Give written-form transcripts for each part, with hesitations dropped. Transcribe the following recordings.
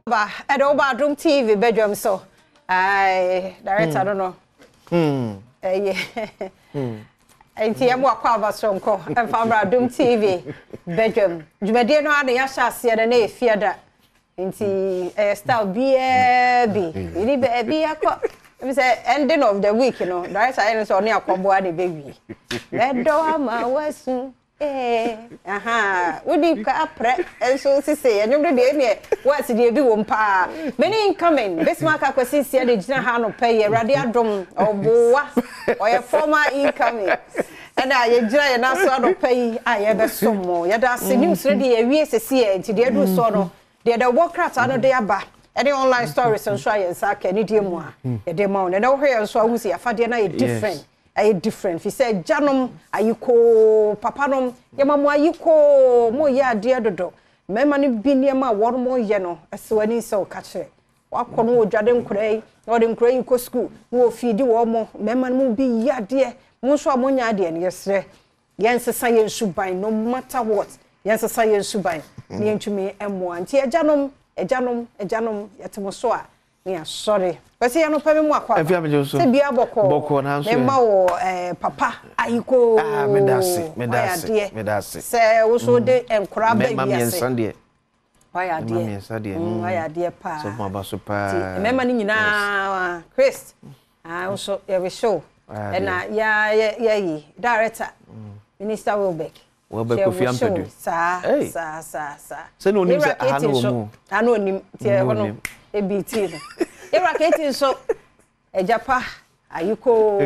Adom Badwam TV Badwam so. Director I don't know. Enti yemu akwa abasonko emfamra Adom TV Badwam. Jumade no ade ya hyase na efia da. Enti style bi. Iri be akwa. Me say ending of the week, you know. Director I so ni akwabo ade baby. Badwam awasu. Udi ka apre enso sise enyumde de ne what's the bi wo mpa many incoming this mark akwasisi ya de gina ha no pay Awurade Adom obowa oye former incoming and ye gina ye na so ado pay aye be somo ye da se news ready ye wie sese e nti de do so no de workcraft ano de aba any online stories and show ye saka ni de mu a ye de ma no na wo hwe so ahusi afade na ye different different. He said, Janom, ayuko, papanom, yamamu ayuko, mo ya dear dodo. Memani binyama, one more yeno, as when so catch it. Wakono, Jadem Cray, or in Cray co school, who feed you or more, Memanu be ya dear, Monswa Monya dear, yes, sir. Yes, science should buy no matter what. Yes, science should buy. Near to me, M1. Tia Janom, a Janom, yatamosoa. Yeah, sorry. But see, I no pay me more. Say be boko na so. Memma wo papa ayiko. Medasi. Say wo so de enkura ba bi ase. Why are dear pa. So ma ba so pa. Memma ni nyina Chris. Wo so we show. And ya director. Minister Wilbeck. Kofi Ampedu. Sa. Say no nim say ano nim tie hono. EBT. Eraketi so ejapa ayuko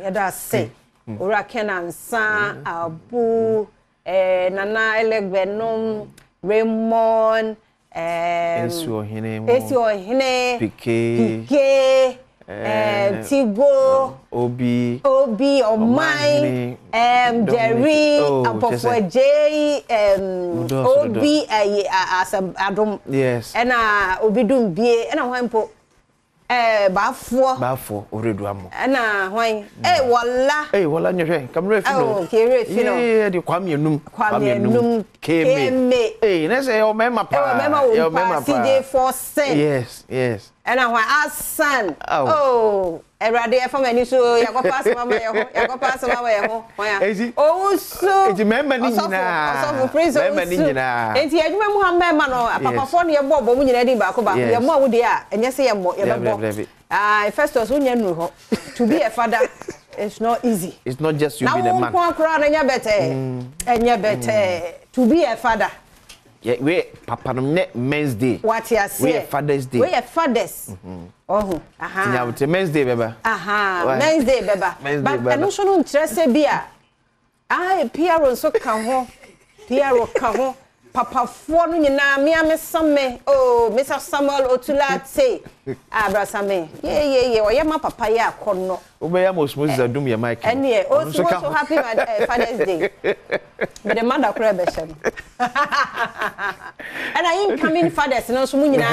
yada se ora kenansa abu nana elegbenom Raymond esi ohine pike Tigo Obi Omai Jerry Apofo J Obi as Adom yes and Obi dum bie and hwanpo bafo oredu amo na hwan wala nyehwe kamera fi no okay de kwame enum keme na say o mema pa CJ for sen yes and hwan asan Awurade e fam ani so yakopa mama ye ho oh so enti mema ni nyina enti adwuma mu ha mema no papa fo ne ye bobo mu nyina din ba ko ba ye mo wo de a enye se ye mo ye bebo first of all unya nu ho to be a father it's not easy. It's not just you be the man now kura na nya better to be a father. Yeah, we papa no men's day. What you say? We Father's Day. We fathers. Oh, aha. Nya men's day beba. Aha. Men's day beba. But anu so no interest bia. Piero so kan ho. Piero kan ho. Papa fo no nyina me amesame. Oh, Mr. Samuel Otulate. Abrasame. Yeah. Oya ma papa ya akono. Obeya Moses Adom ya Mike. Ene oh so happy Father's Day. But the mother cry be shem. And I incoming fathers no so munyina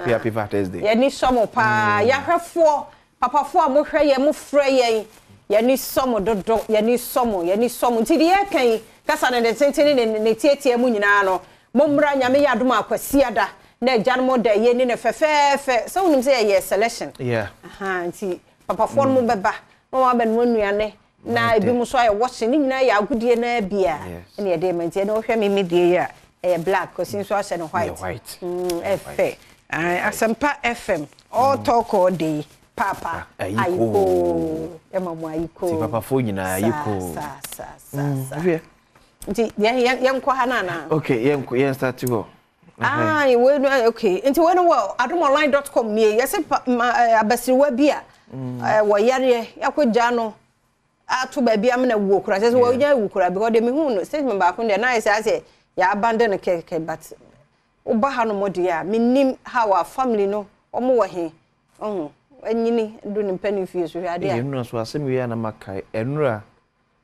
happy Father's Day. Ya ni somo pa ya hwefo papa fo amohwe ye mo frɛ ye ya ni somo dodo ya ni somo nti de ya kan kasa na tentene ne tietie mu nyina no mommra nyame ya Adom akwasiada na agyanmo da ye ni ne fefefe so wonim say ye selection yeah nti papa fo no beba no wa ben nuane na ebi mu so aye watching ni nyina ya agudie na bia ene ye de mantie na wo hwɛ me medie ya black kosin so ase no white efe asempa FM all talk all day papa ayiko emamu ayiko ti papa fo nyina ayiko sa nti yen kwa hanana okay yen start go okay nti we no adomonline.com me yesi abasiriwa bia wo yare yakogya no ato ba bia me na wo kura say wo nya wo kura because de me hu no statement ba ko de na say ya abandon keke but oba ha no modia minim how our family no omo wo he anyini do ne pani fie so hwade a enu so asem wi na makai enura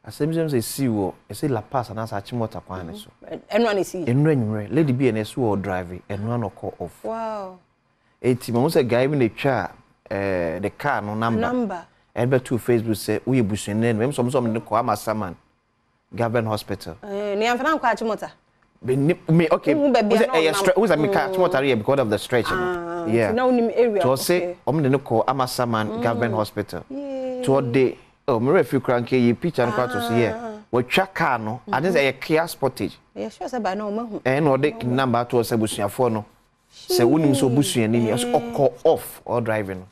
asem say si wo e say la pass na sa chimota kwan ne so enura ne si enura nyure lady bi na so drive enura no call off wow eti mo say guy bi na twa the car no number ebe to Facebook say we busunne no so ne ko amasaman Government Hospital. Ni amfana kwa chimota. me okay. Who's a me catch water here because of the stretching. Yeah. To say no call Amasaman Government Hospital. To day me refi kranke yi picture no kwato so here. We twa car no. I think a Kia Sportage. Yes, sure say ba na o mahu. No de number to say busuafo no. Say wonim so busuani ni so call off or driving.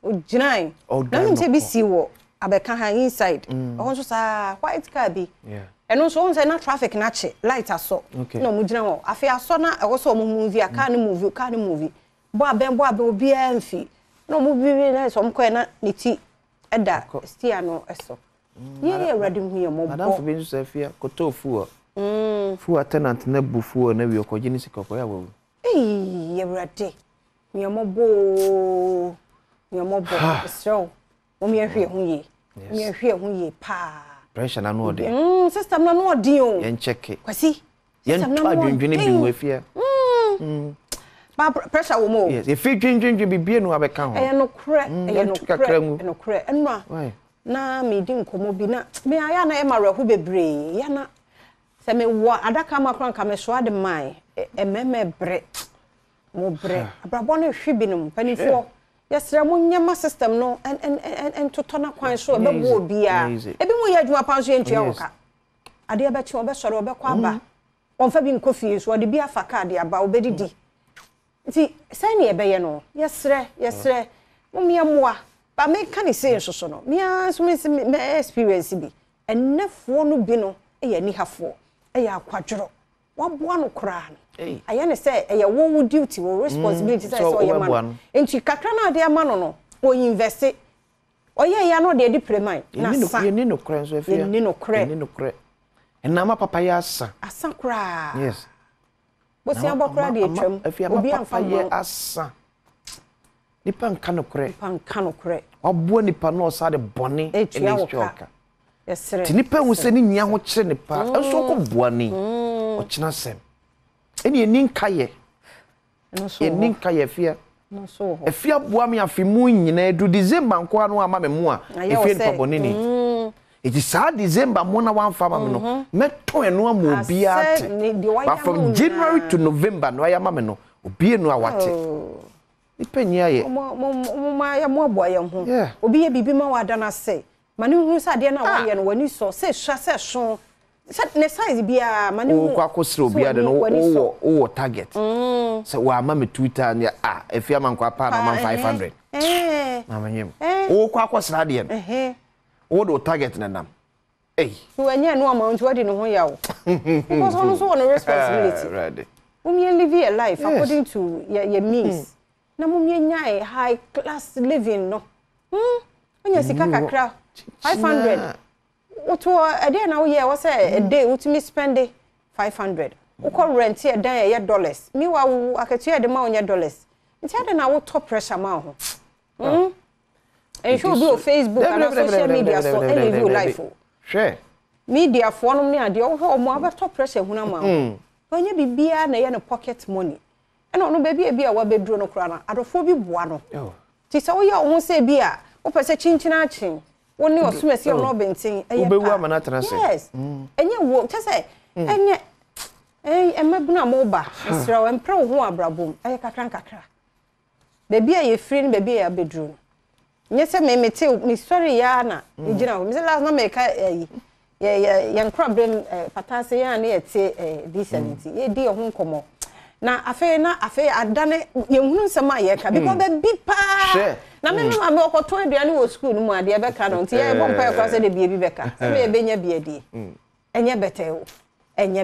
O jinai. Na me say bi si wo abeka ha inside. O so sa white car bi. Yeah. Eno so on say na traffic na che light aso. No mu jina wo. Afi aso na e wo so mo movie car ni movie. Bo aben obi amfi. No mu bi na so mko na niti eda stia no eso. Ye ready hu ye mo bo. Madam for be so afia koto fuo. Fuo tenant na bu fuo na wi okogini sikoko ya wo. Ye ready. Ye mo bo. So, o me ahwe hu ye. Me ahwe hu ye pa. Pressure na no de. System na no de o. Yen check. Kwasi. Yen to adwendwene bi wo afia. Ba pressure wo mo. Yes, if you dwendwene bi bie no abeka ho. No kre, no kre. Enwa. Na me di nkomo bi na me aya na e ma rehu bebre. Ya na se me wo adaka makran ka me so ade mai. Ememe bre. Mo bre. Abrabo na hwe bi no panifo. Yes, Ramunyama system no and to turn up quite sure about Bobia. Ebi mo ya adwuma panso entua woka. Ade abechi obesore obekwa aba. Onfa bi nkofi so ode bi afaka ade aba obedidi. Nti sai ne ebeye no. Yesre. Mumia moa. Ba me kan say so no. Me so me experience bi. Ennefo no bi no e ni hafo. E ya kwadworo. Waboa no kra no. I say a woman duty or responsibility so man. And she kakana de amano or invest it. Oh yeah, you know they premine. You no cranes with you no cre. And Nama Papayasa. A sacra. Yes. What's your about if you be on fire as Nipan cano cre. Or boni pano side bonny a choker. Yes, sir. Tinipa was sending young chinipa, and so bonny or chinasem. Any ninkaye. No so. Ninkaye fear. No so. If you boa me afimu nyina do December nko anu ama me mu a. If you pabonini. It is sad December mo na wan fa ma me no. Meto enu am obi ate. But from January to November no ya ma me no. Obi enu awate. Ni penya ye. Mo ya mo aboa ye ho. Obi ye bibi ma wada na say. Mani hu sa de na wa ye no wani so. Say hwa say so. Ne size bia mani wo kwa kosro bia de no wo target so wa ma me Twitter ne if ya man kwa pa na man 500 na manyem wo kwa kosra de ne wo do target na nam so anya no amount wadi no ho yawo because ono so no responsibility right we live a life according to your means na mo nya high class living no anya sika kakra 500 Oto a day now yeah was a day ultimate spend 500. Uko rent here dan ye dollars. Me wa akatua de ma onya dollars. Nti ade na wo top pressure ma ho. And show be on Facebook and social media so any view life. Sure. Media for no ne ade wo ho mo aba top pressure huna ma ho. Onya bibia na ye no pocket money. E no baby e bia wa bedro no kra na adofo bi boa no. Ti se wo ye wo say bia wo pese chinchina chin. Woni osumesi o no bentin eye pa. Obewu amana trase. Yes. Enye wo te say enye emabuna mo ba. Isra o empre wo ho abrabom. Eye kakra. Baby aye free ni baby aye bedroom. Nye se me mete me sorry ya na ejina ho. Me se last na me ka ye nkra brem patase ya na ye te D70. Ye di ho nkomo. Na afe adane ye hunu nsema ye ka because be pa. Na me ame okoto aduane wo school mu ade e beka no nti ye bompa e kwa se de bie bi beka se me be nya bie die enye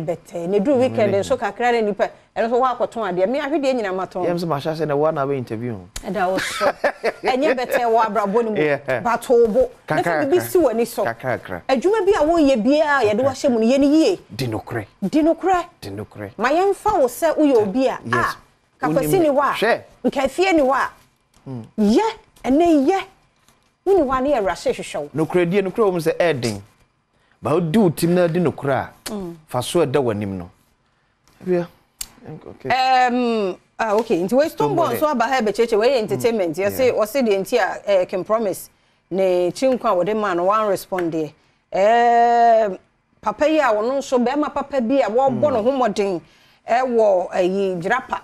bete ne do weekend so kakra ne nipa e so wa akoto ade me ahwede nyina maton yem se ma sha se na wa na we interview e da wo so enye bete wa abrabo ni mu batobo na se bi si wani so kakra adwuma bi a wo ye bia ye de wa hye mu ye ni yie dinokre ma ye mfa wo se wo ye obi a kapasi ni wa nka fie ni wa ye ene ye woni wa na ye rashe hwehwew nokre wo se edin ba do tim na di nokra fa so da wanim no bia okay okay nti we stombo so aba ha be cheche we entertainment you say o say the can promise ne chinkwa wo de man one respond there papa yi a wono so be ma papa bi a wo bo no homoden wo ayi jirapa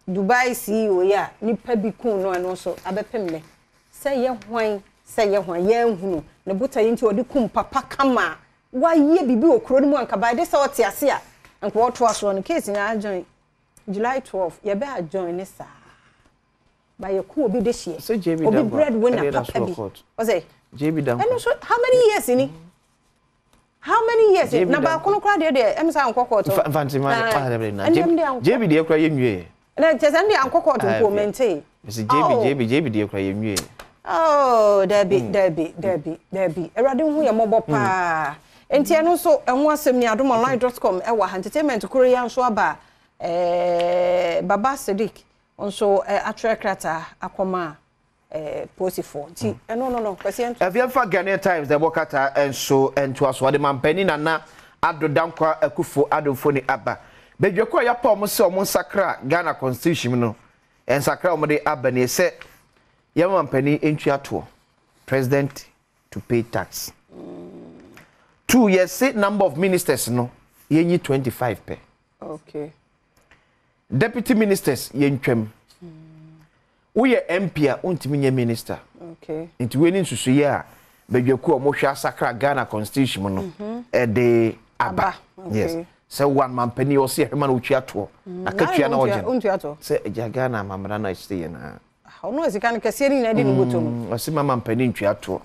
Dubai CEO ya nipa bi kun no so abepemle say ye hwan ye hunu ne buta yi nti odi kun papa kama wa ye bibi okro ni mu anka ba de say ote ase a anka wo to aso no case na join July 12 ye be a join ne sa ba ye ku obi de hie obi breadwinner papa bi o say JB Dam how many years ni how many years na ba kono kra de em sa ankoko to fancy man na JB de kra ye nwie na tese ndi ankoko to ko mente JB de kra ye nwie oh Debbie erade hu ye mobo pa enti eno so enwo asem ni adomonline.com e wa entertainment korea nso aba Baba Sadiq onso atrekrata akoma posifo nti no kwesi ento afiafa Ghanaian Times the bokata enso ento aso de mampani na adodankwa akufo adofo ni aba bedwekọ ya pa omo se omo sakra Ghana constitution no ensakra omo de aba ne se ya mampani entwi ato president to pay tax 2 years number of ministers no yenyi 25 pe okay deputy ministers yentwam uye MP a untimi nye minister okay nti weni nsusu ye a bedwekọ omo hwa sakra Ghana constitution no de aba yes se one mampani o se hema na utwi ato akatua na oje untwi ato se eja Ghana mamra na stay na ono ezika kese ni na di nugoto no o se mama mampani ntwi ato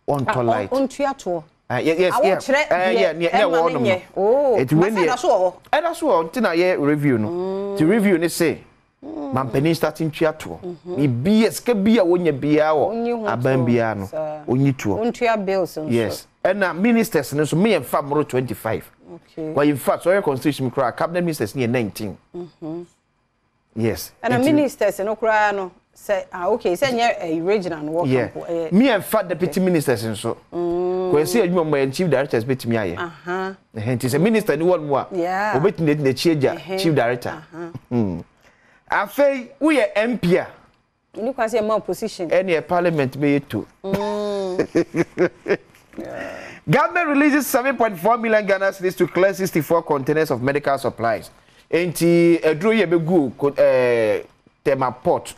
on to light untwi ato yes yeah one oh it when era so ntina ye review no to review ni say mampani starting ntwi ato ni BS ka bia wonya bia wo aban bia no onyi tuo untwi bills yes and ministers no so me en fa moro 25 okay well in fact so your constitution cry cabinet ministers ni 19 yes and ministers no cry no say okay say a regional no work camp me en fa deputy ministers so ko say adwuma mo chief directors betimi aye henti say minister ni one mo a obetini de chief director afei we MP a ni kwase ma opposition any parliament be to Government releases 7.4 million Ghana cedis to clear 64 containers of medical supplies. Enti edro ye begu tema port.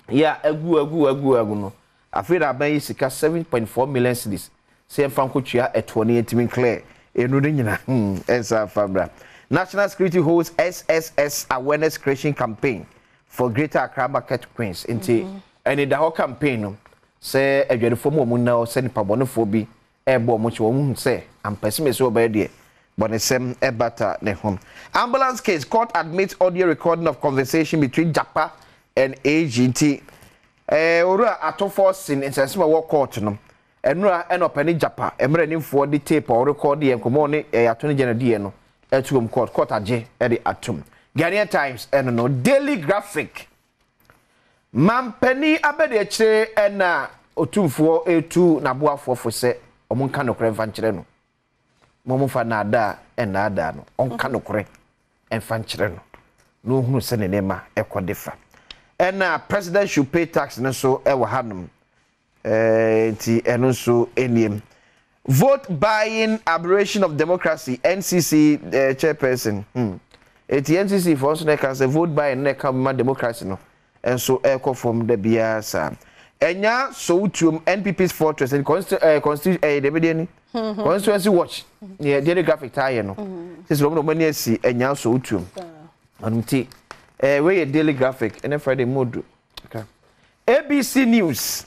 Ya egu no. Afira aban sika 7.4 million cedis. Se franco tua etone etimi clear. Enu de nyina. Ensa fabra. National Security holds SSS awareness creation campaign for Greater Accra Market Queens. Enti eni da ho campaign no. Se edwedefo mo na o se nipa bonefo bi ebo mo che wo se ampese so ba de bonesem ebata ne home. Ambulance case court admits audio recording of conversation between Japa and AGT. Ora atofo sin insensema wo court no enura enopani Japa emre nimfo de tape or record ye komo ne atoni general no etuom court age e de atom. Ghanaian Times no Daily Graphic mampani abede akire ena otumfo etu naboafo fo se omonka nokore mfankyere no momofa na ada ena ada no onka nokore mfankyere no hunu se ne nema ekodefa ena president should pay tax no so e wa hanum ti eno so eniem vote buying aberration of democracy NCC chairperson eti NCC for so na can say vote buying na come democracy no and so echo from the biasa enya so tuum NPP's fortress and constituency watch near daily graphic tie no says no money see enya so tuum anti we daily graphic and Friday mode okay ABC News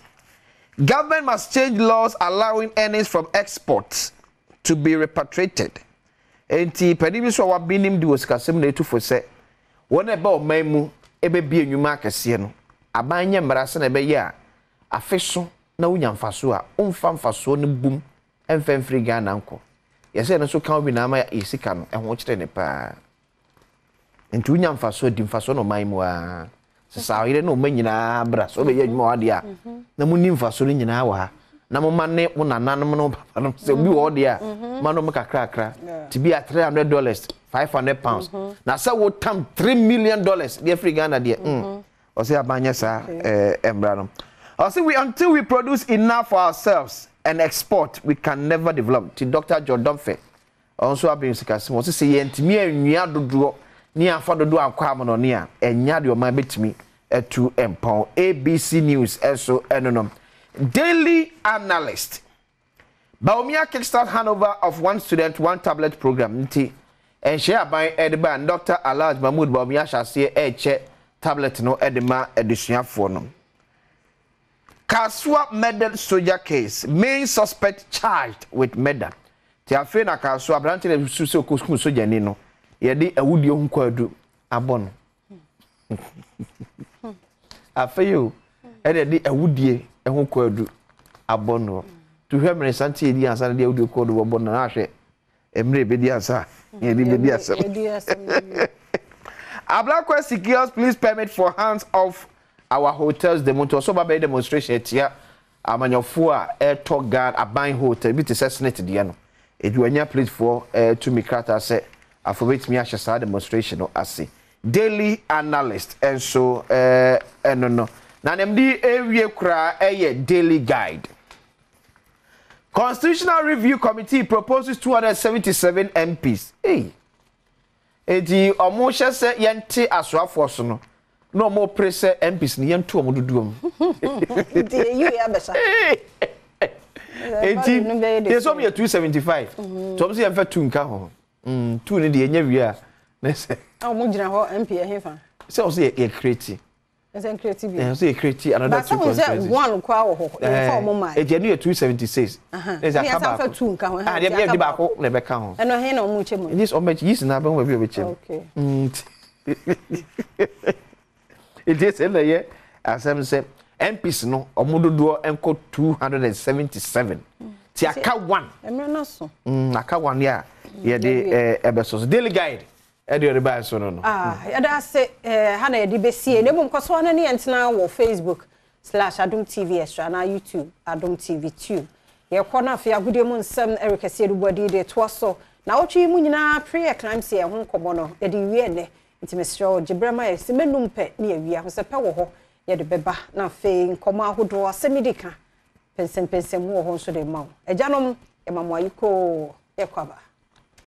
government must change laws allowing earnings from exports to be repatriated enti panibi so wa binim di osikasem na etufo se wona eba o manmu ebe bi enwuma akese no abanye mbrase na ebe ya afeso na wonya mfaso a omfa mfaso ne bum emfemfri Ghana nko yese no so kan bi na ma yesika no eho kire ne pa enti wonya mfaso di mfaso no manmu a sesa ire no manyina bra so be ya enwuma wade a na munni mfaso no nyina wa na mo manne mo nananom no papa no se bi wo de a manom kakra to be at $300 £500 na say wo tam $3 million the free Ghana there o say abanya sa embra no o say we until we produce enough for ourselves and export we can never develop. To Dr. Jordan Fe. Also have been sikasimo. So say yentimi anwia dodo ni afa dodo akwa mo no ne a enya de o ma betimi etu empon. ABC News eso enonom. Daily Analyst. Baumia kickstart handover of one student, one tablet program. Nti share by Edba and Dr. Alaj Mahmoud Baumia shall say che tablet no edema edisuafo no. Kasua murder soldier case. Main suspect charged with murder. Ti afi na Kasua branch na susu okosku soldier ni no. Ye di awudi ohun kwadu abon. Afayo e di awudie ehun kwadu abon. To hear me santi edi ansa na awudi kwadu abon na ahwe. Emre be di ansa. Ye di be di ansa. Ablakwa secures police permit for hands of our hotels demonto so ba demonstration tia amanyofo a to guard aban hotel bi te senate de no eduanya police for to mikrata say afobet mi ahye demonstration no ase Daily Analyst and so no na nemdi ewie kura Daily Guide. Constitutional Review Committee proposes 277 MPs. Hey, edi omo hye se yente asoafo so no no more press MPs ni yentu omo dudu edi you ya besa edi dey so me 275 so me say em fa 2 nka ho 2 ni dey nya wi a na se omo gina ho MP ehefa se o say e create ese create bi so e create another 2 constituencies one kwa wo ho e fa omo mai edi ni 276 ese akaba fa 2 nka ho ah dey be ba ko na be ka ho eno he na omo chemo this omo yis na be ho be chem okay it is in the year as I'm saying MPs no omododo enko 277 ti aka 1 emre na so aka 1 ya ye de ebeso Daily Guide e de reba so no ya da say ha na ye de besie ne bum kwaso na ne entena wo Facebook/Adom TV Extra na YouTube Adom TV 2 ye kɔ na afia gudie mu nsɛm erikese rubodi de to so na wotwi mu nyina pre-eclampsia ho nkɔmɔ no ye de wie ne intimesro Jibrama ye semenum pe ne awia ho se pe wo ho ye de beba na fe nkɔmɔ ahodo asemidika pensem wo ho so de mawo agyanom emamo ayiko ye kwaba